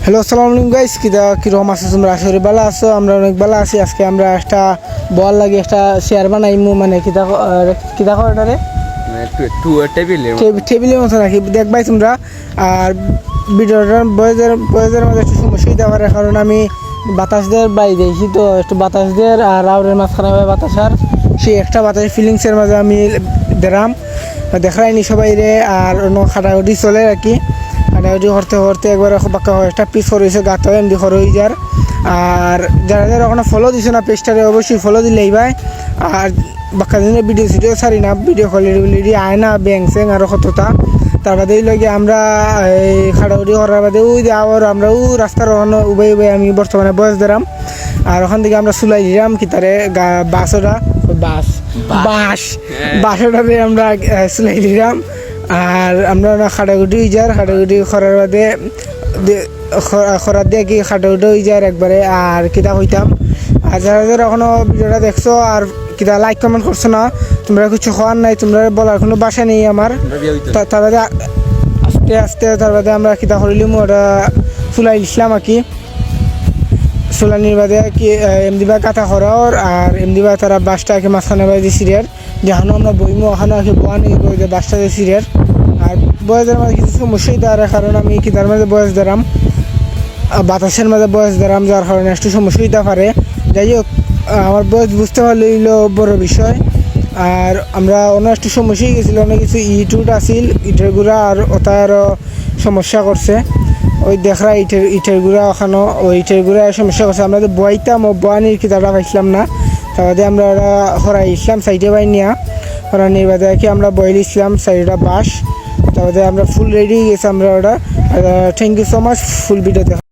Hello আসসালামু আলাইকুম guys, কিরকম আছো তোমরা? আসলে ভালো আছো? আমরা অনেক ভালো আছি। আজকে আমরা একটা বল লাগে একটা শেয়ার বানাইমু, মানে কিতা করাটারে টেবিলের মতো নাকি দেখবাই তোমরা। আর ভিডিওটার বয়েজের মাঝে একটু সমস্যা দিতে পারে, কারণ আমি বাতাস দেওয়ার বাইরে দিয়েছি, তো একটু বাতাস দেওয়ার আর রাউরের মাঝখানে বাতাস, আর সেই একটা বাতাস ফিলিংসের মাঝে আমি দেরাম দেখাইনি সবাই রে। আর অন্য খাটাখাটি চলে আর কি, খাটাখাটি করতে করতে একবার বাক্কা একটা পিস করেছে গাত হয় এমনি খর হয়ে যার। আর যারা যারা ওখানে ফলো দিছে না পেজটারে অবশ্যই ফলো দিলেই ভাই। আর বাক্কা দিনের ভিডিও ছাড়ি না, ভিডিও কলি আয় না ব্যাং স্যাং আরও কতটা। তার বাদে লগে আমরা এই খাটাখাটি করার বাদে ওই যে আবার আমরা রাস্তার ওখানে উবাই আমি বর্তমানে বয়স দিলাম। আর ওখান থেকে আমরা চুলাই দিলাম কি তারে বাসটা বাসটাতে আমরা চুলাই দিলাম। আর আমরা খাটাগুটি হয়ে যার, খাটাগুটি করার বাদে খরার দিয়ে কি খাটাগুটি হয়ে যার একবারে। আর কিতা হইতাম, আর যারা যারা এখনো ভিডিওটা দেখছো আর কিতা লাইক কমেন্ট করছো না, তোমরা কিছু খাওয়ার নাই, তোমরা বলার কোনো বাসা নেই আমার। তার বাদে আস্তে আস্তে তার বাদে আমরা কিতা করিলাম ওটা চুলাই দিছিলাম আর কি। চুলানির বাদে কি এমদিবা কাটা খরার আর এমদিবা তারা বাসটা আঁকে মাঝখানে বাজে সিরিয়ার, যেখানে আমরা বইমো ওখানে আঁকে বোয়া নিয়ে যে বাসটা যে সিরিয়ার। আর বয়সের মাঝে কিছু সমস্যাই দেওয়ার কারণ আমি কি তার মাঝে বয়স দিলাম, বাতাসের মাঝে বয়স দিলাম, যার কারণে একটু সমস্যা দিতে পারে। যাই হোক, আমার বয়স বুঝতে পারলে হইলো বড় বিষয়। আর আমরা অন্য একটু সমস্যাই গেছিলো, অনেক কিছু ইটুট আসিল, ইটের গুঁড়া আর ওটা আরও সমস্যা করছে। ওই দেখরা ইটের গুঁড়া ওখানো ওই ইটের গুঁড়া সমস্যা করছে। আমরা তো বইতাম ও বয়ানির কিতাবটা পাইছিলাম না, তারপরে আমরা ওরা হরাই ইসলাম সাইডে বাই নিয়া হরানির বাদে কি আমরা বয়েল ইসলাম সাইডটা বাস। তারপরে আমরা ফুল রেডি হয়ে গেছি আমরা ওটা। Thank you so much full video দেখা।